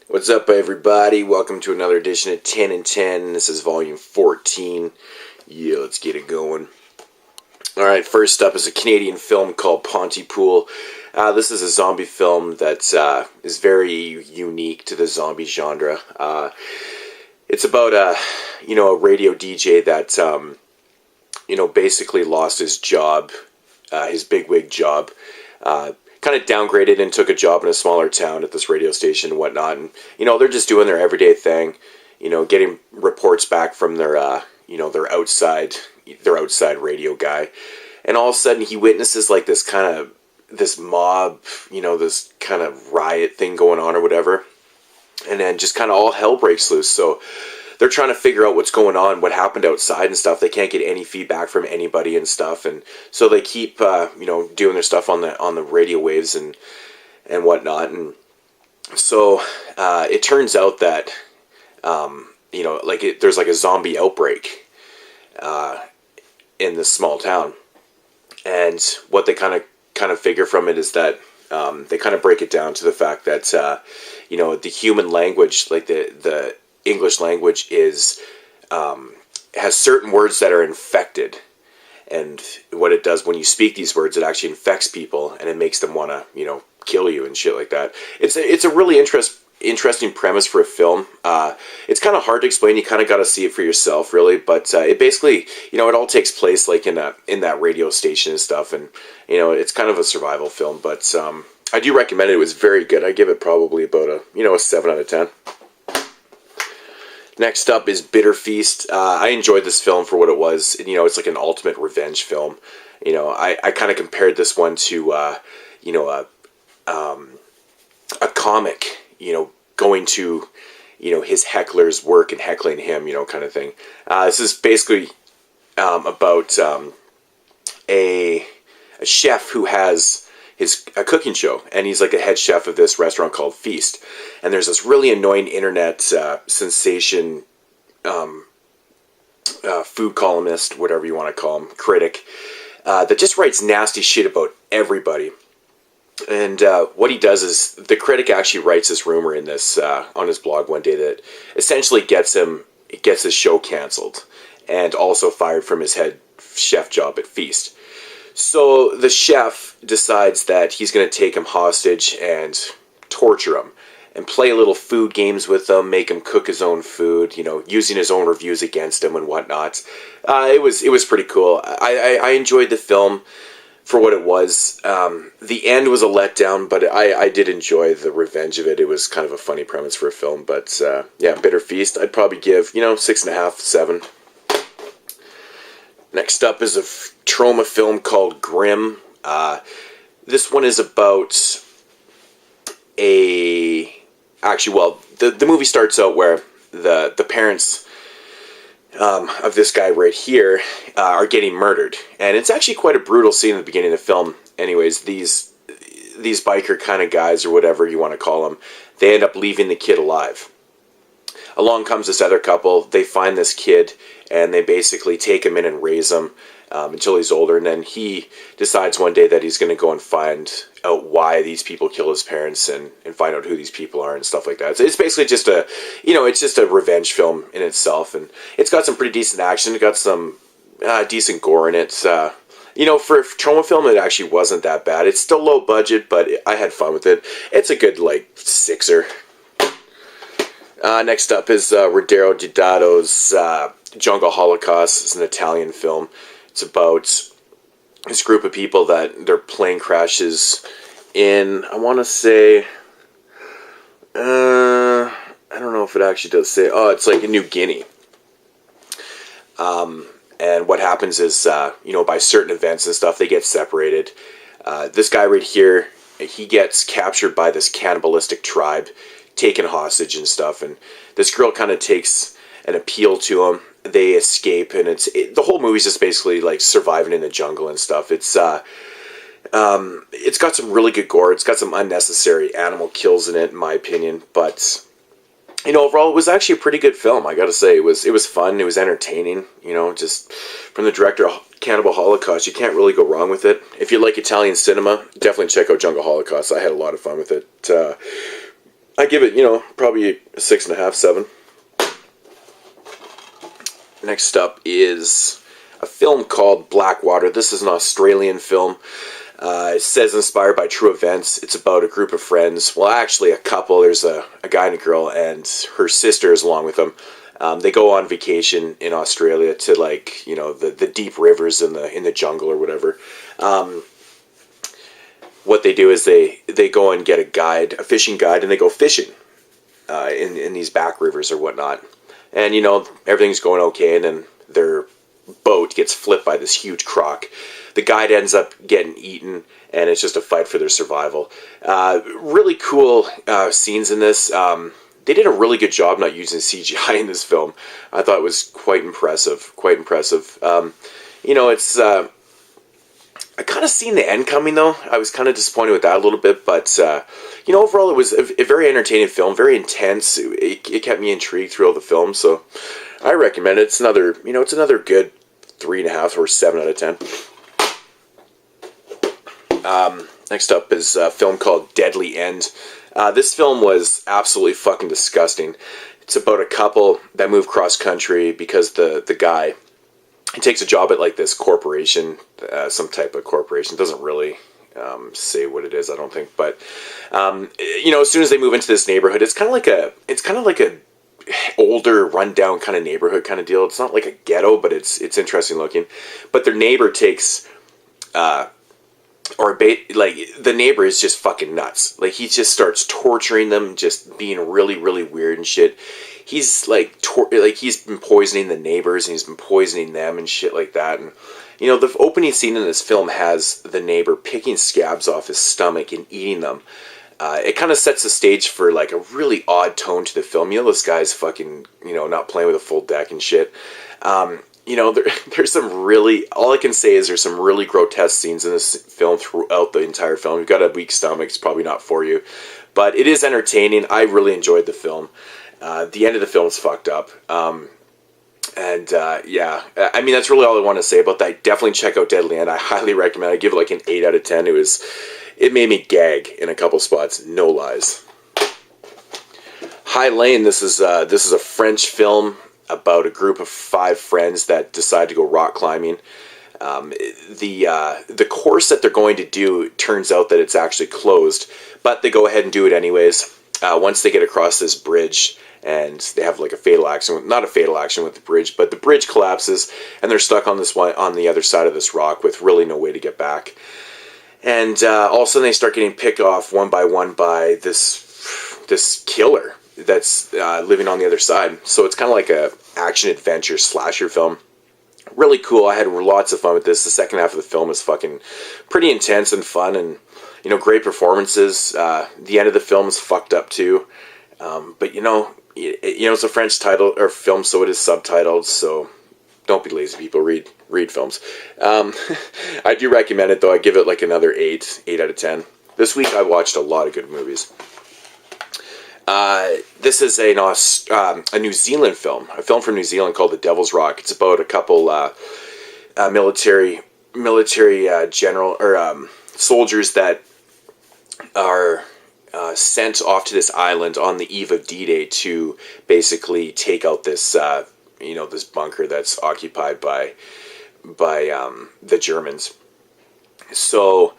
What's up, everybody? Welcome to another edition of 10 and 10. This is volume 14. Yeah, let's get it going. Alright, first up is a Canadian film called Pontypool. This is a zombie film that is very unique to the zombie genre. It's about a radio DJ that, basically lost his job, his bigwig job. Kind of downgraded and took a job in a smaller town at this radio station and whatnot. And, they're just doing their everyday thing, getting reports back from their outside radio guy. And all of a sudden he witnesses like this mob, this kind of riot thing going on or whatever. And then just kind of all hell breaks loose. So they're trying to figure out what's going on, what happened outside and stuff. They can't get any feedback from anybody and stuff, and so they keep doing their stuff on the radio waves and whatnot. And so it turns out that there's like a zombie outbreak in this small town, and what they kind of figure from it is that they kind of break it down to the fact that the human language, like the English language, has certain words that are infected, and what it does when you speak these words, it actually infects people and it makes them want to kill you and shit like that. It's a really interesting premise for a film. It's kind of hard to explain. You kind of got to see it for yourself, really. But it basically, it all takes place like in that radio station and stuff, and it's kind of a survival film. But I do recommend it. It was very good. I give it probably about a 7 out of 10. Next up is Bitter Feast. I enjoyed this film for what it was. It's like an ultimate revenge film. I kind of compared this one to a comic, going to, his heckler's work and heckling him, kind of thing. This is basically about a chef who has a cooking show, and he's like a head chef of this restaurant called Feast. And there's this really annoying internet sensation, food columnist, whatever you want to call him, critic, that just writes nasty shit about everybody. And what he does is, the critic actually writes this rumor in this on his blog one day that essentially gets his show canceled and also fired from his head chef job at Feast. So the chef decides that he's going to take him hostage and torture him and play little food games with him, make him cook his own food, using his own reviews against him and whatnot. It was pretty cool. I enjoyed the film for what it was. The end was a letdown, but I did enjoy the revenge of it. It was kind of a funny premise for a film, but Bitter Feast, I'd probably give 6.5, 7. Next up is a trauma film called Grimm. This one is about the movie starts out where the parents of this guy right here are getting murdered, and it's actually quite a brutal scene at the beginning of the film. Anyways, these biker kind of guys, or whatever you want to call them, they end up leaving the kid alive. Along comes this other couple. They find this kid, and they basically take him in and raise him until he's older. And then he decides one day that he's going to go and find out why these people kill his parents and find out who these people are and stuff like that. So it's basically just a revenge film in itself. And it's got some pretty decent action. It got some decent gore in it. For a trauma film, it actually wasn't that bad. It's still low budget, but I had fun with it. It's a good, 6er. Next up is Ruggero Deodato's Jungle Holocaust. It's an Italian film. It's about this group of people that their plane crashes in, I want to say, I don't know if it actually does say, it's like in New Guinea. And what happens is, by certain events and stuff, they get separated. This guy right here, he gets captured by this cannibalistic tribe, taken hostage and stuff, and this girl kind of takes an appeal to him. They escape, and the whole movie's just basically like surviving in the jungle and stuff. It's got some really good gore. It's got some unnecessary animal kills in it, in my opinion, but overall it was actually a pretty good film. I gotta say, it was fun. It was entertaining. Just from the director of Cannibal Holocaust, you can't really go wrong with it. If you like Italian cinema, definitely check out Jungle Holocaust. I had a lot of fun with it. I give it, probably a 6.5, 7. Next up is a film called Blackwater. This is an Australian film. It says inspired by true events. It's about a group of friends. Well, actually, a couple. There's a guy and a girl, and her sister is along with them. They go on vacation in Australia to the deep rivers in the jungle or whatever. What they do is they go and get a fishing guide, and they go fishing in these back rivers or whatnot. And, everything's going okay, and then their boat gets flipped by this huge croc. The guide ends up getting eaten, and it's just a fight for their survival. Really cool scenes in this. They did a really good job not using CGI in this film. I thought it was quite impressive. It's... I kind of seen the end coming, though. I was kind of disappointed with that a little bit, but overall it was a very entertaining film, very intense. It kept me intrigued throughout the film, so I recommend it. It's another good 3.5 or 7 out of 10. Next up is a film called Deadly End. This film was absolutely fucking disgusting. It's about a couple that move cross country because the guy, he takes a job at this corporation, some type of corporation. Doesn't really say what it is, I don't think. But as soon as they move into this neighborhood, it's kind of like a older, rundown kind of neighborhood kind of deal. It's not like a ghetto, but it's interesting looking. But their neighbor takes, the neighbor is just fucking nuts. He just starts torturing them, just being really, really weird and shit. He's he's been poisoning the neighbors, and he's been poisoning them and shit like that. And the opening scene in this film has the neighbor picking scabs off his stomach and eating them. It kind of sets the stage for a really odd tone to the film. This guy's fucking not playing with a full deck and shit. There's some really, all I can say is there's some really grotesque scenes in this film throughout the entire film. You've got a weak stomach, it's probably not for you, but it is entertaining. I really enjoyed the film. The end of the film is fucked up. That's really all I want to say about that. Definitely check out Deadly End. I highly recommend it. I give it an 8 out of 10. It made me gag in a couple spots. No lies. High Lane. This is a French film about a group of 5 friends that decide to go rock climbing. The course that they're going to do, turns out that it's actually closed, but they go ahead and do it anyways. Once they get across this bridge, and they have a fatal accident, not a fatal accident with the bridge, but the bridge collapses, and they're stuck on the other side of this rock with really no way to get back. And all of a sudden they start getting picked off one by one by this killer that's living on the other side. So it's kind of like a action adventure slasher film. Really cool. I had lots of fun with this. The second half of the film is fucking pretty intense and fun, and great performances. The end of the film is fucked up too. But it's a French title or film, so it is subtitled. So don't be lazy, people. Read films. I do recommend it, though. I give it another 8 out of 10. This week I watched a lot of good movies. This is a New Zealand film, a film from New Zealand called The Devil's Rock. It's about a couple military general or soldiers that are sent off to this island on the eve of D-Day to basically take out this this bunker that's occupied by the Germans. So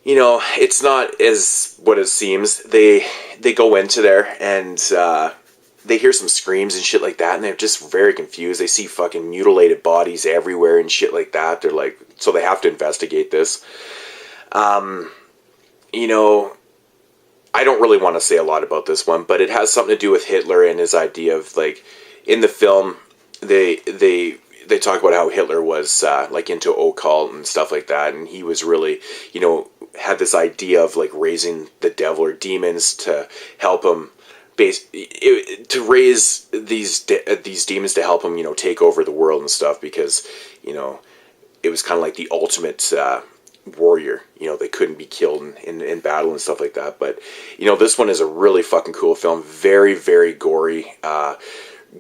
it's not as what it seems. They go into there and they hear some screams and shit like that, and they're just very confused. They see fucking mutilated bodies everywhere and shit like that. They're so they have to investigate this. I don't really want to say a lot about this one, but it has something to do with Hitler and his idea of in the film they talk about how Hitler was into occult and stuff like that, and he was really had this idea of raising the devil or demons to help him to raise these demons to help him take over the world and stuff, because it was kind of the ultimate warrior. They couldn't be killed in battle and stuff like that. But this one is a really fucking cool film. Very, very gory.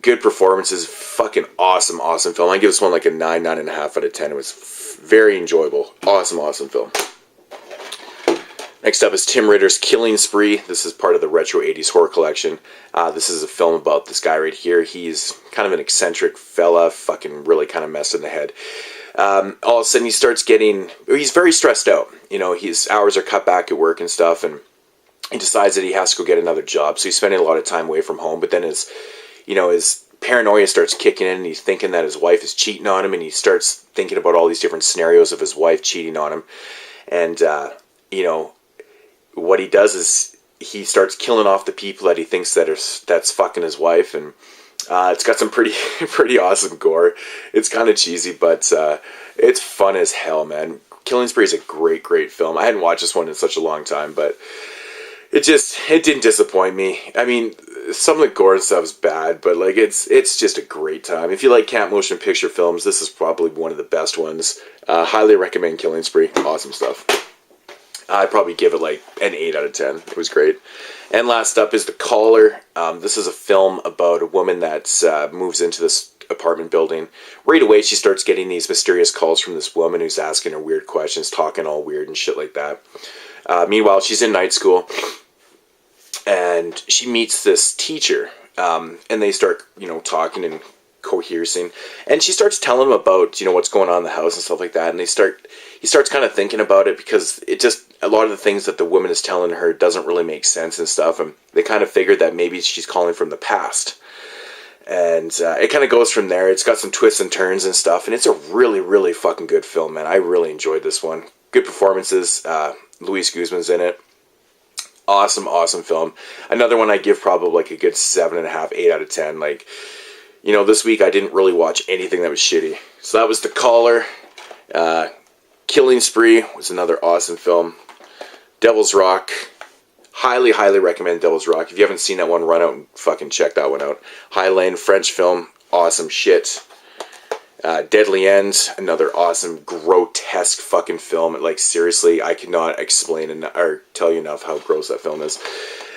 Good performances. Fucking awesome film. I give this one a 9.5 out of 10. It was very enjoyable. Awesome film. Next up is Tim Ritter's Killing Spree. This is part of the Retro 80s Horror Collection. This is a film about this guy right here. He's kind of an eccentric fella, fucking really kind of messed in the head. All of a sudden he's very stressed out. You know, his hours are cut back at work and stuff, and he decides that he has to go get another job. So he's spending a lot of time away from home, but then his paranoia starts kicking in, and he's thinking that his wife is cheating on him, and he starts thinking about all these different scenarios of his wife cheating on him. And, what he does is he starts killing off the people that he thinks that's fucking his wife, and it's got some pretty awesome gore. It's kind of cheesy, but it's fun as hell, man. Killing Spree is a great film. I hadn't watched this one in such a long time, but it didn't disappoint me. I mean, some of the gore and stuff is bad, but like it's just a great time. If you like camp motion picture films, this is probably one of the best ones. Highly recommend Killing Spree. Awesome stuff. I'd probably give it like an 8 out of 10. It was great. And last up is The Caller. This is a film about a woman that moves into this apartment building. Right away, she starts getting these mysterious calls from this woman who's asking her weird questions, talking all weird and shit like that. Meanwhile, she's in night school, and she meets this teacher, and they start, talking and cohersing, and she starts telling him about, what's going on in the house and stuff like that, and he starts kind of thinking about it, because a lot of the things that the woman is telling her doesn't really make sense and stuff, and they kind of figured that maybe she's calling from the past. And it kind of goes from there. It's got some twists and turns and stuff, and it's a really fucking good film, man. I really enjoyed this one. Good performances. Luis Guzman's in it. Awesome film. Another one I give probably like a good 7.5, 8 out of 10. Like, this week I didn't really watch anything that was shitty. So that was The Caller. Killing Spree was another awesome film. Devil's Rock. Highly recommend Devil's Rock. If you haven't seen that one, run out and fucking check that one out. High Lane, French film. Awesome shit. Deadly End, another awesome, grotesque fucking film. Like, seriously, I cannot explain or tell you enough how gross that film is.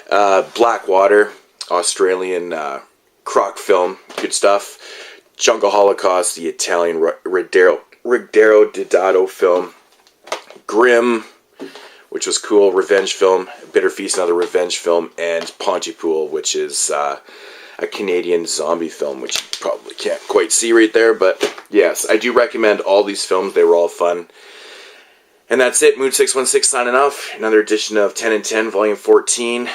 Blackwater, Australian croc film. Good stuff. Jungle Holocaust, the Italian Ruggero Deodato film. Grimm, which was cool. Revenge film. Bitter Feast, another revenge film. And Pontypool, which is a Canadian zombie film, which you probably can't quite see right there. But yes, I do recommend all these films. They were all fun. And that's it. Mood 616 signing off. Another edition of 10 and 10, Volume 14.